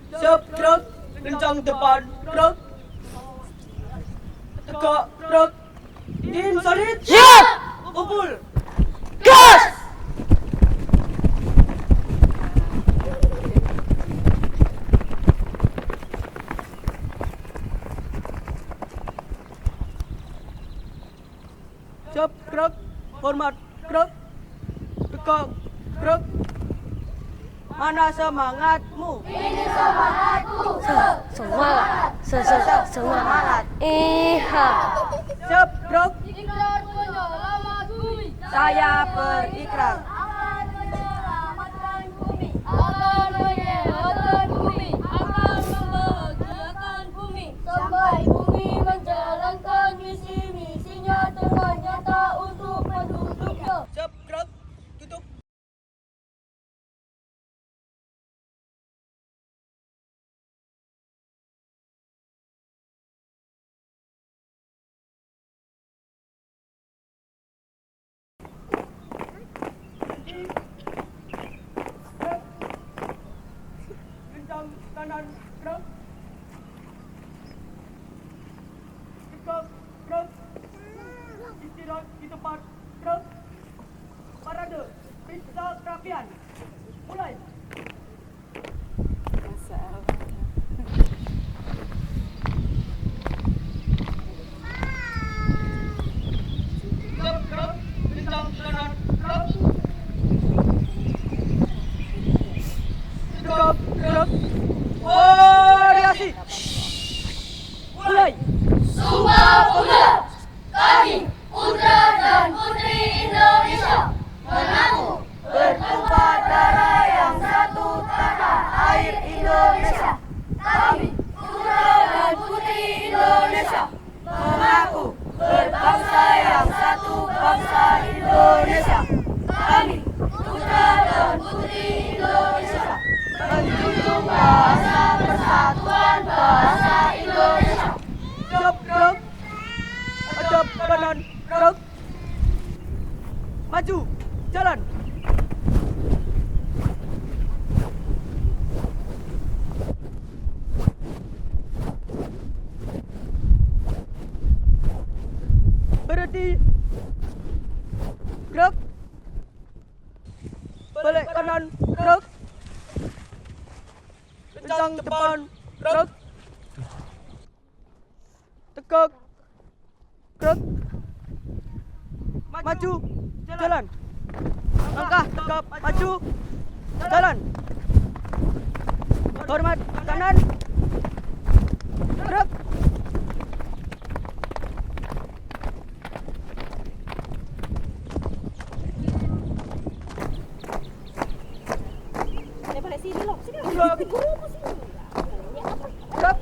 Siap, gerak. Kencang depan, gerak. Tegak, gerak. Tim solid. Siap! Kumpul. Gas! Siap, gerak. Hormat, gerak. Tegak, gerak. Mana semangatmu? Semangat. Iya. Siap, gerak. Ikrar penyelamat bumi. Saya berikrar. Akan menyelamatkan bumi. Akan menyehatkan bumi. Akan membahagiakan bumi. Sampai bumi menjalankan misi-misinya dengan nyata untuk penduduknya. Siap, gerak. Tutup. Kencang kanan, gerak. Tegak, gerak. Istirahat di tempat, gerak. Parade, periksa kerapian. Mulai. Siap, gerak. Kencang kanan, gerak. Tegak, gerak. Variasi. Mulai. Sumpah Pemuda, kami putra dan putri Indonesia mengaku bertumpah darah yang satu tanah air Indonesia. Kami putra dan putri Indonesia mengaku berbangsa yang satu bangsa Indonesia. Kami putra dan putri Indonesia menjunjung bahasa persatuan bahasa Indonesia. Siap, gerak. Hadap kanan, gerak. Maju, jalan. Berhenti. Gerak. Balik kanan, gerak. Kencang depan, gerak. Tegak, gerak. Maju, jalan. Langkah tegap, maju, jalan. Hormat kanan, gerak. Gerak. Gerak.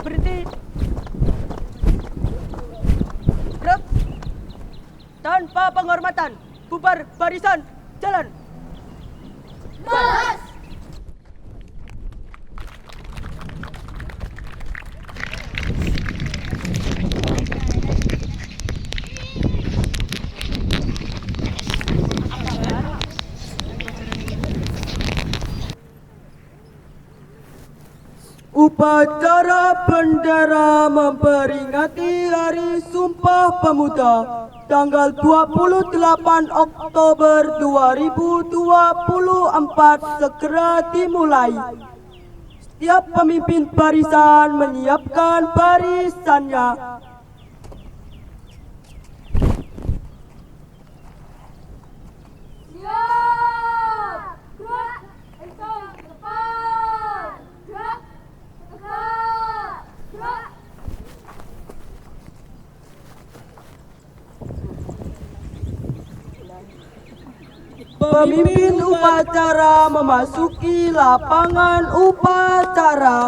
Berhenti. Gerak. Tanpa penghormatan, bubar barisan, jalan. March! Upacara bendera memperingati Hari Sumpah Pemuda tanggal 28 Oktober 2024 segera dimulai. Setiap pemimpin barisan menyiapkan barisannya. Siap! Gerak! Kencang depan! Gerak! Tegak! Gerak! Pemimpin upacara memasuki lapangan upacara.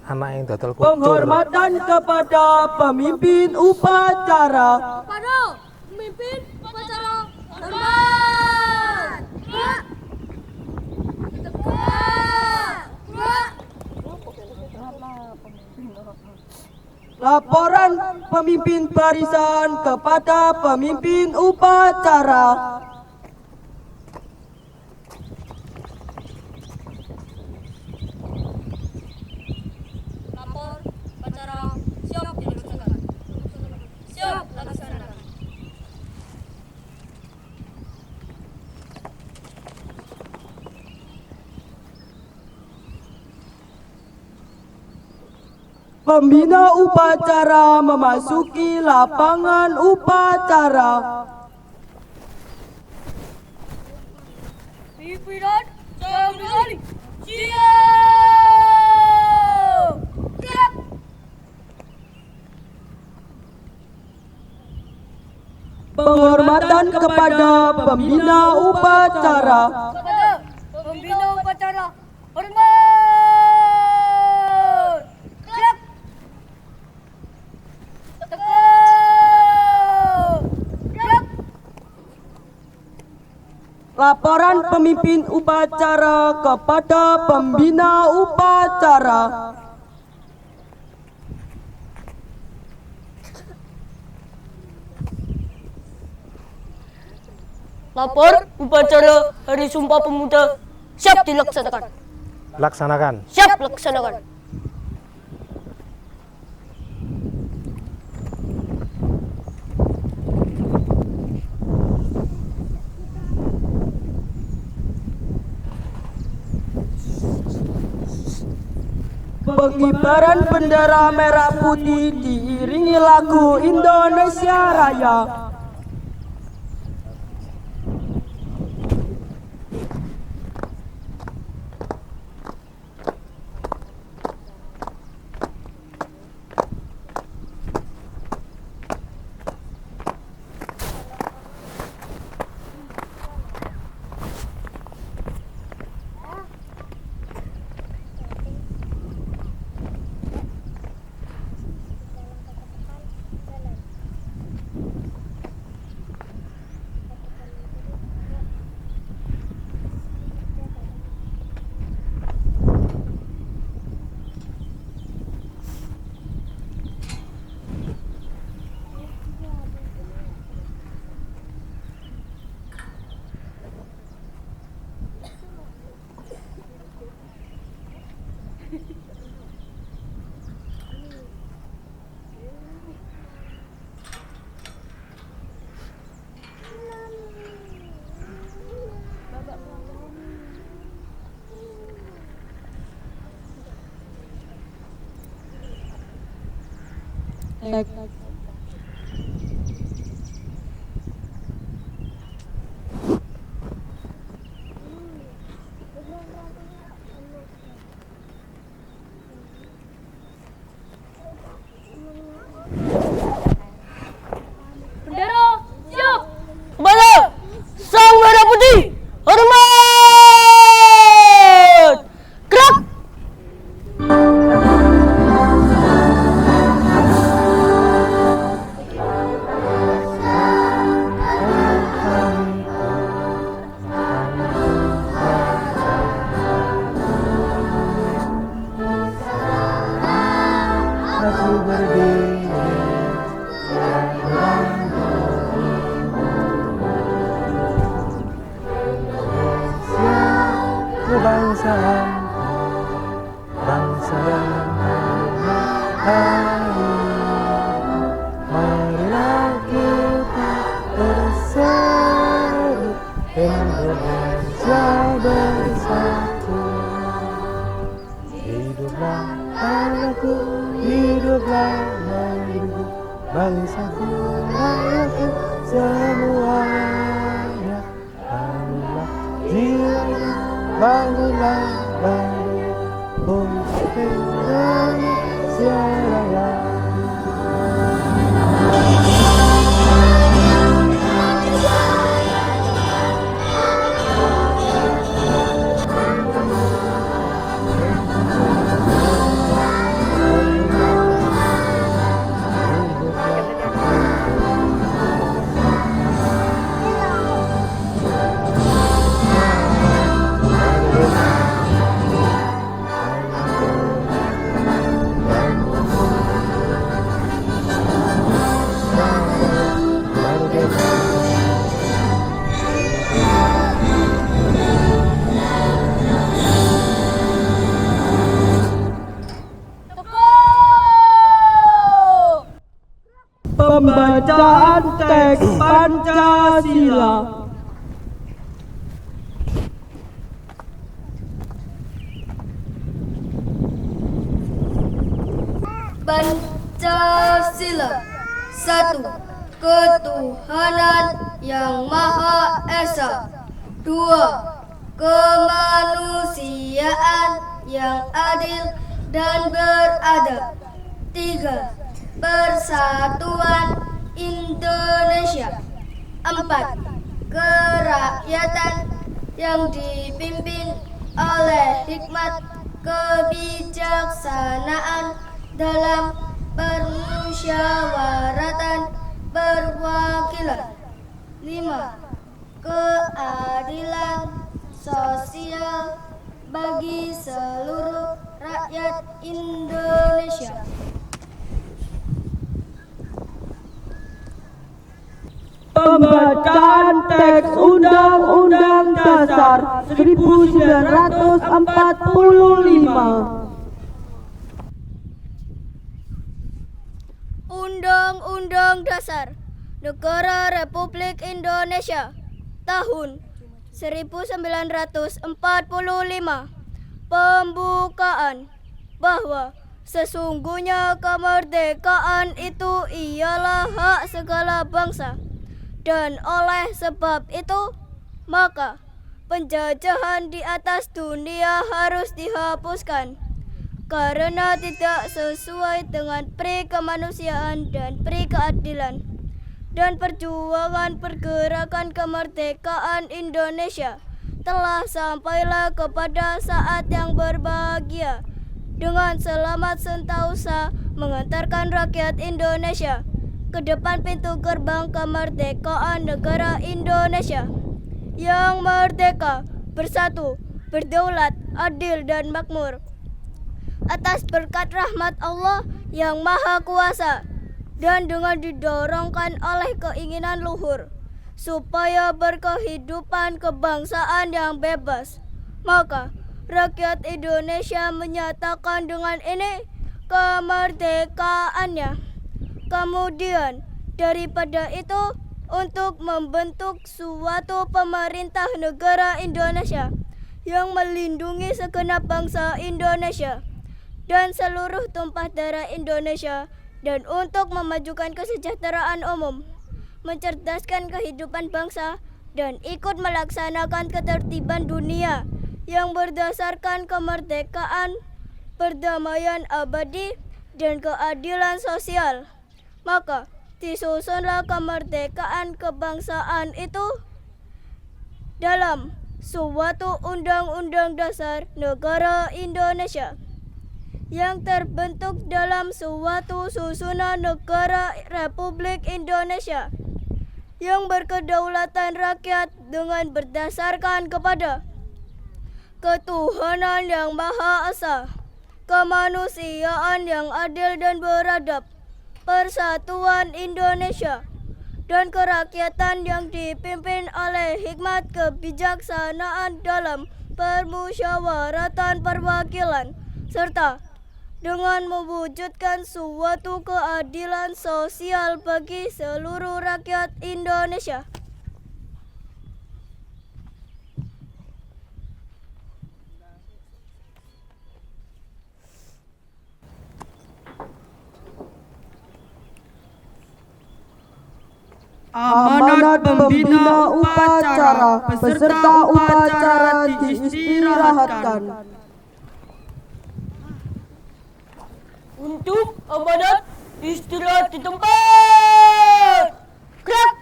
Anak yang dodol kucur. Penghormatan kepada pemimpin upacara. Kepada pemimpin upacara hormat! Gerak! Laporan pemimpin barisan kepada pemimpin upacara. Lapor upacara siap dilaksanakan. Siap dilaksanakan. Pembina upacara memasuki lapangan upacara. Pimpinan jangan berlari. Siap. Siap. Penghormatan kepada pembina upacara. Kepada pembina upacara, hormat. Siap. Tegak. Siap. Laporan pemimpin upacara kepada pembina upacara. Lapor upacara Hari Sumpah Pemuda siap dilaksanakan. Laksanakan. Siap laksanakan. Pengibaran bendera merah putih diiringi lagu Indonesia Raya. Bendera siap. Kepada Sang Merah Putih, hormat. Gerak. Aku berdiri kebangsaan, bangsa dan hari. Marilah kita bersatu, Indonesia bersatu. Hiduplah anakku, hiduplah negeriku, bangsaku, rakyatku semuanya. Bangunlah jiwanya, bangunlah bangkit untuk Indonesia Raya. Pembacaan teks Pancasila. Pancasila. 1. Ketuhanan yang Maha Esa. 2. Kemanusiaan yang adil dan beradab. 3. Persatuan Indonesia. 4. Kerakyatan yang dipimpin oleh hikmat kebijaksanaan dalam permusyawaratan perwakilan. 5. Keadilan sosial bagi seluruh rakyat Indonesia. Pembacaan teks Undang-Undang Dasar 1945. Undang-Undang Dasar Negara Republik Indonesia tahun 1945. Pembukaan bahwa sesungguhnya kemerdekaan itu ialah hak segala bangsa, dan oleh sebab itu maka penjajahan di atas dunia harus dihapuskan karena tidak sesuai dengan pri kemanusiaan dan pri keadilan. Dan perjuangan pergerakan kemerdekaan Indonesia telah sampailah kepada saat yang berbahagia dengan selamat sentosa mengantarkan rakyat Indonesia ke depan pintu gerbang kemerdekaan negara Indonesia yang merdeka, bersatu, berdaulat, adil dan makmur atas berkat rahmat Allah yang Maha Kuasa, dan dengan didorongkan oleh keinginan luhur supaya berkehidupan kebangsaan yang bebas, maka rakyat Indonesia menyatakan dengan ini kemerdekaannya. Kemudian daripada itu, untuk membentuk suatu pemerintah negara Indonesia yang melindungi segenap bangsa Indonesia dan seluruh tumpah darah Indonesia, dan untuk memajukan kesejahteraan umum, mencerdaskan kehidupan bangsa, dan ikut melaksanakan ketertiban dunia yang berdasarkan kemerdekaan, perdamaian abadi, dan keadilan sosial. Maka disusunlah kemerdekaan kebangsaan itu dalam suatu Undang-Undang Dasar Negara Indonesia yang terbentuk dalam suatu susunan negara Republik Indonesia yang berkedaulatan rakyat dengan berdasarkan kepada ketuhanan yang Maha Esa, kemanusiaan yang adil dan beradab, persatuan Indonesia, dan kerakyatan yang dipimpin oleh hikmat kebijaksanaan dalam permusyawaratan perwakilan, serta dengan mewujudkan suatu keadilan sosial bagi seluruh rakyat Indonesia. Amanat pembina upacara, peserta upacara diistirahatkan. Untuk amanat istirahat di tempat. Gerak.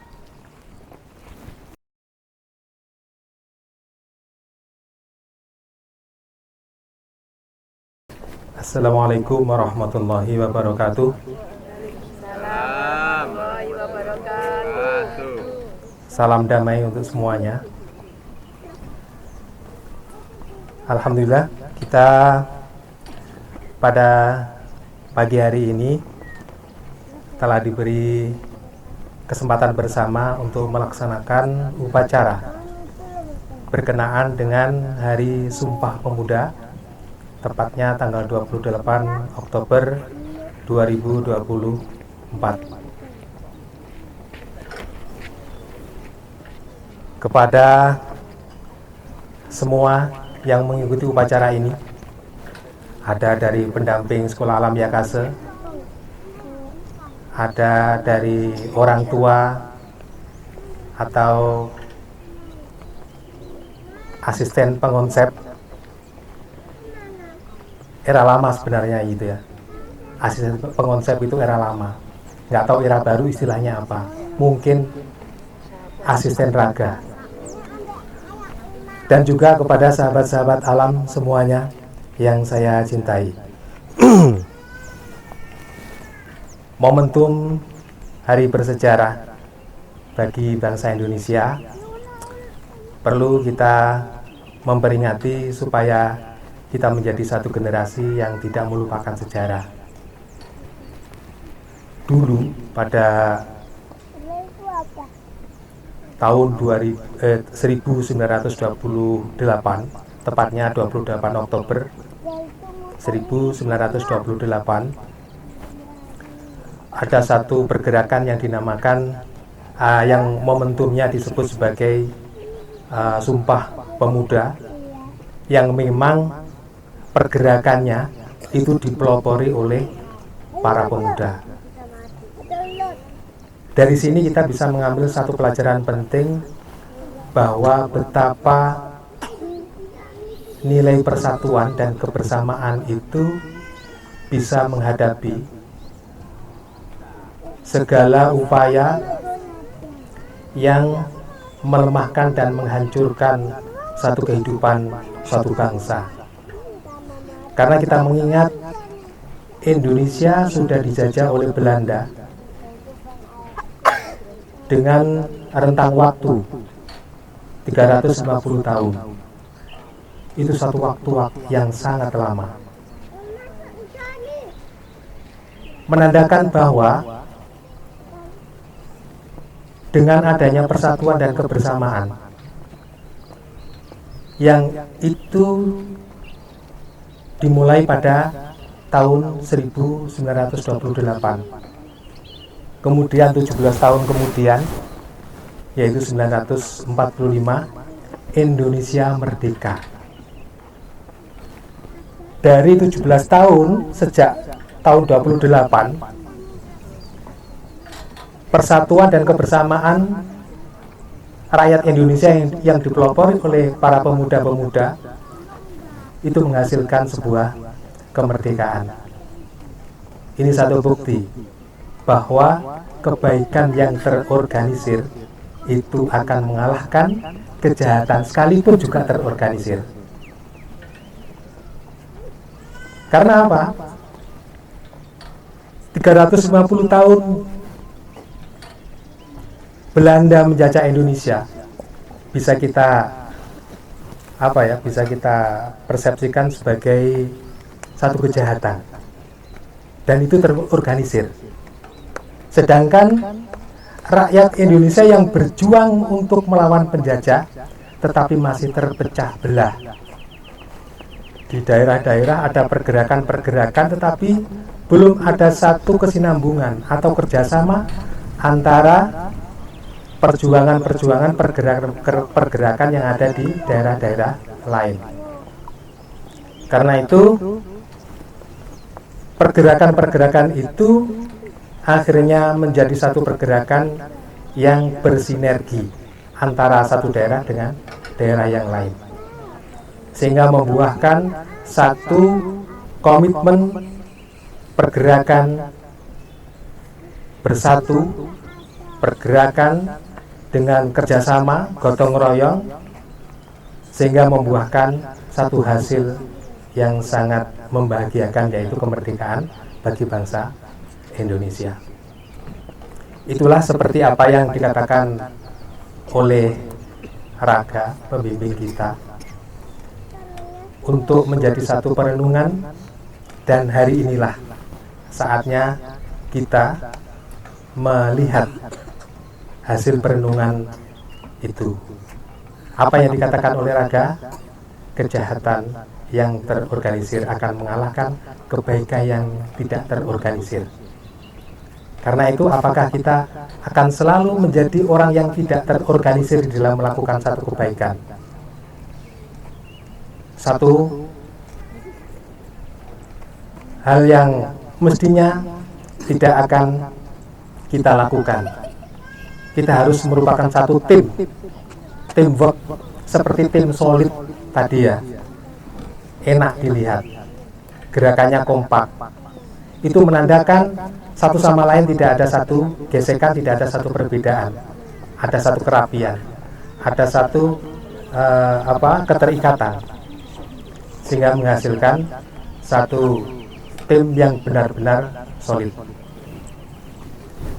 Assalamualaikum warahmatullahi wabarakatuh. Salam damai untuk semuanya. Alhamdulillah, kita pada pagi hari ini telah diberi kesempatan bersama untuk melaksanakan upacara berkenaan dengan Hari Sumpah Pemuda, tepatnya tanggal 28 Oktober 2024. kepada semua yang mengikuti upacara ini, ada dari pendamping Sekolah Alam Yakase, ada dari orang tua atau asisten pengonsep. Era lama sebenarnya gitu ya. Asisten pengonsep itu era lama. Nggak tahu era baru istilahnya apa. Mungkin asisten raga. Dan juga kepada sahabat-sahabat alam semuanya yang saya cintai. Momentum hari bersejarah bagi bangsa Indonesia perlu kita memperingati supaya kita menjadi satu generasi yang tidak melupakan sejarah. Dulu pada tahun 1928, tepatnya 28 Oktober 1928, ada satu pergerakan yang dinamakan yang momentumnya disebut sebagai Sumpah Pemuda, yang memang pergerakannya itu dipelopori oleh para pemuda. Dari sini kita bisa mengambil satu pelajaran penting bahwa betapa nilai persatuan dan kebersamaan itu bisa menghadapi segala upaya yang melemahkan dan menghancurkan satu kehidupan suatu bangsa. Karena kita mengingat Indonesia sudah dijajah oleh Belanda dengan rentang waktu 350 tahun. Itu satu waktu yang sangat lama. Menandakan bahwa dengan adanya persatuan dan kebersamaan yang itu dimulai pada tahun 1928. Kemudian 17 tahun kemudian, yaitu 1945, Indonesia merdeka. Dari 17 tahun sejak tahun 28, persatuan dan kebersamaan rakyat Indonesia yang dipelopori oleh para pemuda-pemuda itu menghasilkan sebuah kemerdekaan. Ini satu bukti bahwa kebaikan yang terorganisir itu akan mengalahkan kejahatan sekalipun juga terorganisir. Karena apa? 350 tahun Belanda menjajah Indonesia bisa kita persepsikan sebagai satu kejahatan, dan itu terorganisir. Sedangkan rakyat Indonesia yang berjuang untuk melawan penjajah tetapi masih terpecah belah. Di daerah-daerah ada pergerakan-pergerakan tetapi belum ada satu kesinambungan atau kerjasama antara perjuangan-perjuangan pergerakan yang ada di daerah-daerah lain. Karena itu pergerakan-pergerakan itu akhirnya menjadi satu pergerakan yang bersinergi antara satu daerah dengan daerah yang lain, sehingga membuahkan satu komitmen pergerakan bersatu, pergerakan dengan kerjasama, gotong royong, sehingga membuahkan satu hasil yang sangat membahagiakan, yaitu kemerdekaan bagi bangsa Indonesia. Itulah seperti apa yang dikatakan oleh Raga, pembimbing kita, untuk menjadi satu perenungan, dan hari inilah saatnya kita melihat hasil perenungan itu. Apa yang dikatakan oleh Raga, kejahatan yang terorganisir akan mengalahkan kebaikan yang tidak terorganisir. Karena itu apakah kita akan selalu menjadi orang yang tidak terorganisir di dalam melakukan satu kebaikan? Satu hal yang mestinya tidak akan kita lakukan. Kita harus merupakan satu teamwork, seperti tim solid tadi ya. Enak dilihat, gerakannya kompak. Itu menandakan satu sama lain tidak ada satu gesekan, tidak ada satu perbedaan, ada satu kerapian, ada satu keterikatan, sehingga menghasilkan satu tim yang benar-benar solid.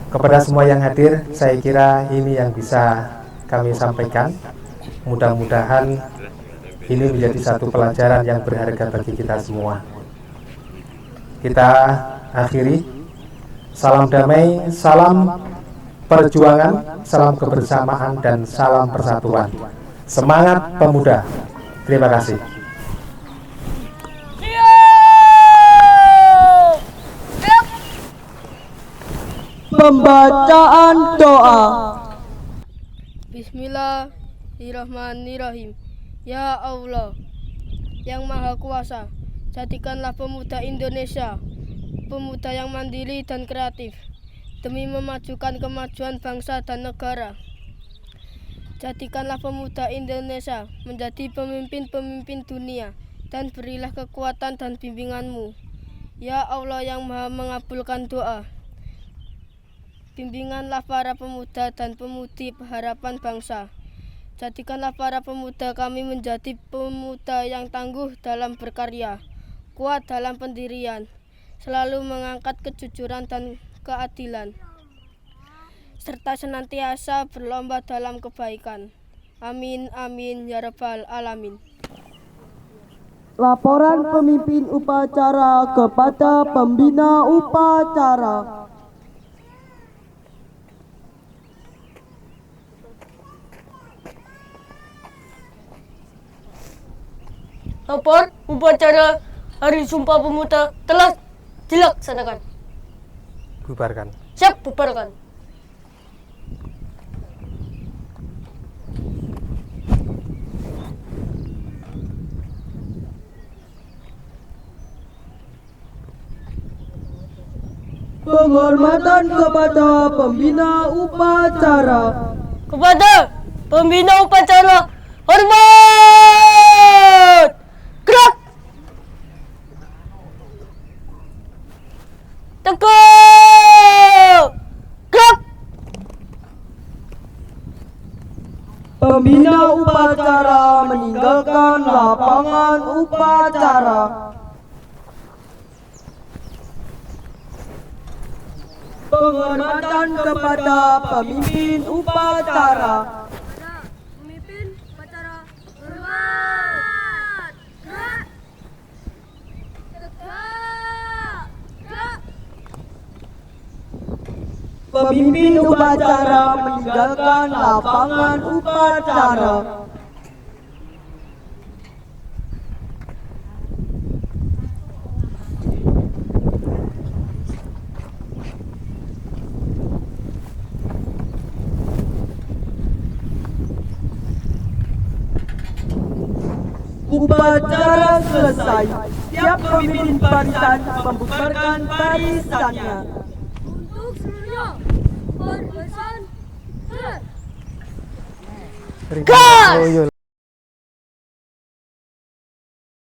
Kepada semua yang hadir, saya kira ini yang bisa kami sampaikan. Mudah-mudahan ini menjadi satu pelajaran yang berharga bagi kita semua. Kita akhiri. Salam damai, salam perjuangan, salam kebersamaan, dan salam persatuan. Semangat pemuda. Terima kasih. Pembacaan doa. Bismillahirrahmanirrahim. Ya Allah yang Maha Kuasa, jadikanlah pemuda Indonesia pemuda yang mandiri dan kreatif demi memajukan kemajuan bangsa dan negara. Jadikanlah pemuda Indonesia menjadi pemimpin-pemimpin dunia dan berilah kekuatan dan bimbingan-Mu. Ya Allah yang Maha mengabulkan doa, bimbinganlah para pemuda dan pemudi harapan bangsa. Jadikanlah para pemuda kami menjadi pemuda yang tangguh dalam berkarya, kuat dalam pendirian, selalu mengangkat kejujuran dan keadilan, serta senantiasa berlomba dalam kebaikan. Amin, amin, ya rabbal alamin. Laporan pemimpin upacara kepada pembina upacara. Lapor upacara Hari Sumpah Pemuda telah dilaksanakan. Bubarkan. Siap, bubarkan. Penghormatan kepada pembina upacara. Kepada pembina upacara, hormat! Gerak! Tegak! Gerak! Pembina upacara meninggalkan lapangan upacara. Penghormatan kepada pemimpin upacara. Pemimpin upacara hormat. Gerak. Tegak. Gerak. Pemimpin upacara meninggalkan lapangan upacara. Upacara selesai. Tiap pemimpin barisan membubarkan barisannya. Untuk seluruhnya barisan. Gas!